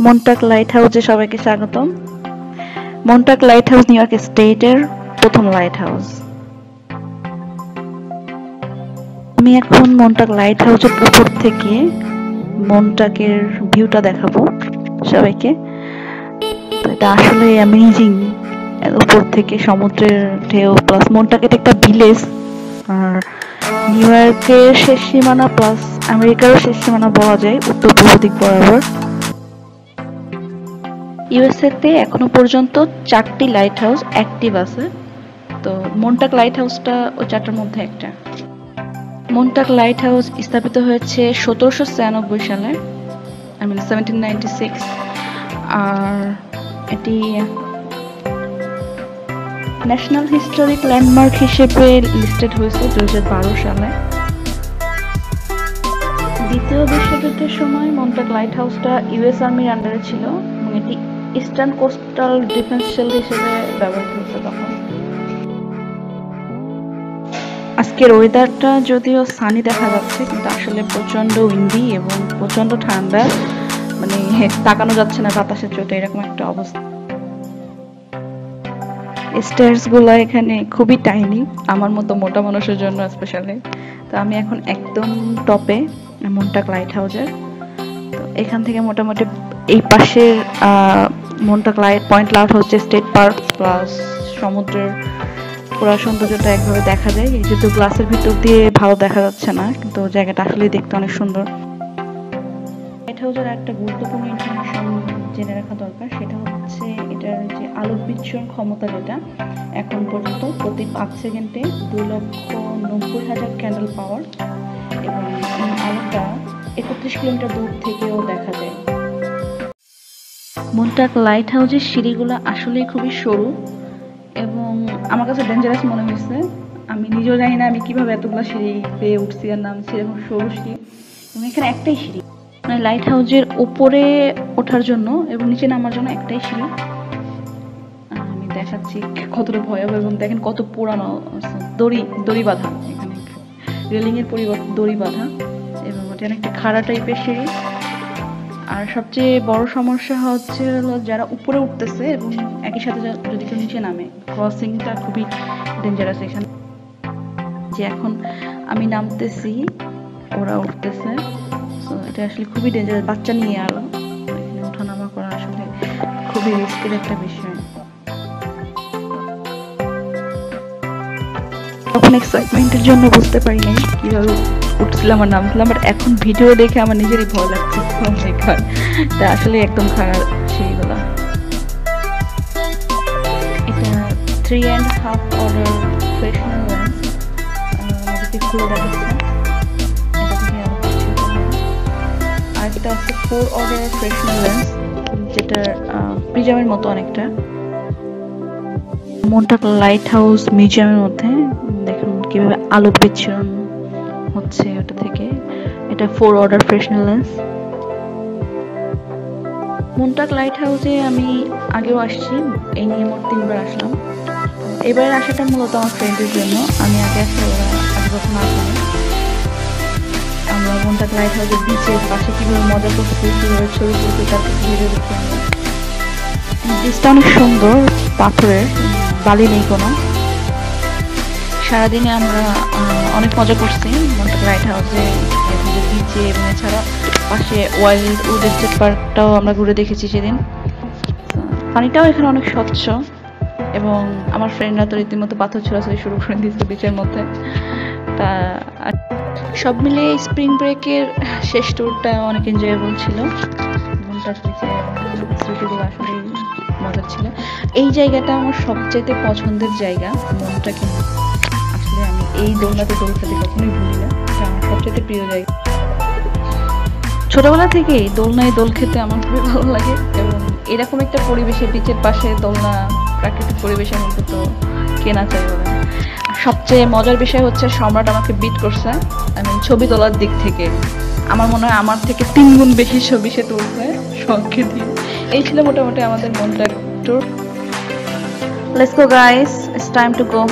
মন্টাক light হাউসে সবাইকে স্বাগতম। মন্টাক লাইট হাউস নিউ ইয়র্ক স্টেটের প্রথম লাইট হাউস। আমি এখন মন্টাক লাইট হাউসের উপর থেকে মন্টাকের ভিউটা দেখাবো সবাইকে। এটা আসলে অ্যামেজিং, উপর থেকে সমুদ্রের ঢেউ প্লাস মন্টাকের একটা ভিলেজ, আর নিউ ইয়র্কের শেষ সীমানা প্লাস আমেরিকারও শেষ সীমানা বলা যায়, উত্তর পূর্ব দিক বরাবর। ইউএসএ তে এখনো পর্যন্ত 4টি লাইট হাউস অ্যাক্টিভ আছে, তো মন্টাক লাইট হাউসটা ওই 4টার মধ্যে একটা। মন্টাক লাইট হাউস স্থাপিত হয়েছে 1796 সালে, 1796, আর এটি ন্যাশনাল হিস্টোরিক ল্যান্ডমার্ক হিসেবে লিস্টেড হয়েছে 2012 সালে। দ্বিতীয় বিশ্বযুদ্ধের সময় মন্টাক লাইট হাউসটা ইউএস আর্মির আন্ডারে ছিল এবং এটি ইস্টার্ন কোস্টাল ডিফেন্স শিল্ড হিসেবে ব্যবহৃত হচ্ছে তখন। আজকের ওয়েদারটা যদিও সানি দেখা যাচ্ছে, কিন্তু আসলে প্রচন্ড উইন্ডি এবং প্রচন্ড ঠান্ডা, মানে তাকানো যাচ্ছে না বাতাসের চোটে, এরকম একটা অবস্থা। স্টেয়ার্স গুলো এখানে খুবই টাইনি, আমার মতো মোটা মানুষের জন্য স্পেশালি। তো আমি এখন একদম টপে মন্টাক লাইট হাউসের। তো এখান থেকে মোটামুটি এই পাশের মন্টাক লাইট পয়েন্ট লাইট হচ্ছে স্টেট পার্ক প্লাস সমুদ্রের পুরো সৌন্দর্যটা একভাবে দেখা যায়। যেহেতু গ্লাসের ভিতর দিয়ে ভালো দেখা যাচ্ছে না, কিন্তু জায়গাটা আসলে দেখতে অনেক সুন্দর। লাইট হাউসের একটা গুরুত্বপূর্ণ ইনফরমেশন জেনে রাখা দরকার, সেটা হচ্ছে এটার যে আলোক বিচ্ছুরণ ক্ষমতা, যেটা এখন পর্যন্ত প্রতি 5 সেকেন্ডে 2,90,000 ক্যান্ডেল পাওয়ার, এবং এই আলোটা 31 কিলোমিটার দূর থেকেও দেখা যায়। মন্টাক লাইট হাউসের সিঁড়িগুলো আসলে খুবই সরু এবং আমার কাছে ডেঞ্জারাস মনে হয়েছে। আমি নিজেও জানি না আমি কিভাবে এতগুলো সিঁড়ি পেয়ে উঠছি আর নামছি, এরকম সরু সিঁড়ি, এবং এখানে একটাই সিঁড়ি, মানে লাইট হাউসের উপরে ওঠার জন্য এবং নিচে নামার জন্য একটাই সিঁড়ি। আমি দেখাচ্ছি কতটা ভয়াবহ, এবং দেখেন কত পুরানো, দড়ি বাঁধা, এখানে রেলিং এর পরিবর্তে দড়ি বাঁধা, এবং ওটা একটা খাড়া টাইপের সিঁড়ি। আর সবচেয়ে বড় সমস্যা হচ্ছে যারা উপরে উঠতেছে এবং একই সাথে যদি কেউ নিচে নামে, ক্রসিংটা খুবই ডেঞ্জারাস এখানে। যে এখন আমি নামতেছি, ওরা উঠতেছে, তো এটা আসলে খুবই ডেঞ্জারাস। বাচ্চা নিয়ে আলো এখানে ওঠানামা করা আসলে খুবই রিস্কের একটা বিষয়। তখন এক্সাইটমেন্টের জন্য বুঝতে পারি নাই কিভাবে উঠছিলাম আর নামছিলাম, বাট এখন ভিডিও দেখে আমার নিজেরই ভয় লাগছে। এটা আসলে একদম খারাপ সেইগুলো। এটা 3.5 অর্ডার ফ্রেশনার ল্যাম্প, আমাদেরকে খুলে দেখাচ্ছে। আর এটা হচ্ছে 4 অর্ডার ফ্রেশনার ল্যাম্প, যেটা প্রিজামের মতো অনেকটা। মন্টাক লাইট হাউস মিউজিয়ামের মধ্যে দেখুন কিভাবে আলোক বিচ্ছুরণ হচ্ছে ওটা থেকে। এটা 4 অর্ডার ফ্রেশনার ল্যাম্প। মন্টাক লাইট হাউসে আমি আগেও আসছি, এই নিয়ে মোট 3বার আসলাম। এবারে আসাটা মূলত আমার ফ্রেন্ডের জন্য, আমি আগে আসলে ওরা আগে কখনো আসেনি। আমরা মন্টাক লাইট হাউসের বিচের পাশে কিভাবে মজা করছি, কিভাবে ছবি তুলছি, তার ভিডিও দেখে বিচটা অনেক সুন্দর, পাথরের, বালি নেই কোনো। সারাদিনে আমরা অনেক মজা করছি মন্টাক লাইট হাউসে, বিচে, এবং এছাড়া পাশে ওয়াইল্ড উড স্টেট পার্কটাও আমরা ঘুরে দেখেছি সেদিন। পানিটাও এখানে অনেক স্বচ্ছ, এবং আমার ফ্রেন্ডরা তো রীতিমতো পাথর ছোড়াছড়ি শুরু করে দিয়েছে বিচের মধ্যে। তা সব মিলে স্প্রিং ব্রেকের শেষ ট্যুরটা অনেক এনজয়েবল ছিল। মন্টাক বিচের স্মৃতিগুলো আসলে মজার ছিল। এই জায়গাটা আমার সবচেয়ে পছন্দের জায়গা মন্টাকে। আসলে আমি এই দোলনাতে দোল খেতে কখনোই ভুলি না, এটা আমার সবচেয়ে প্রিয় জায়গা। ছোটবেলা থেকেই দোলনায় দোল খেতে আমার খুবই ভালো লাগে, এবং এরকম একটা পরিবেশে বিচের পাশে দোলনা, প্রাকৃতিক পরিবেশের মধ্যে তো কেনা চাই বলে। সবচেয়ে মজার বিষয় হচ্ছে সম্রাট আমাকে বিট করছে, আমি ছবি তোলার দিক থেকে আমার মনে হয় আমার থেকে 3 গুণ বেশি ছবি সে তুলছে শখকে দিয়ে। এই ছিল মোটামুটি আমাদের মন্টাক tour. Let's go guys, it's time to go.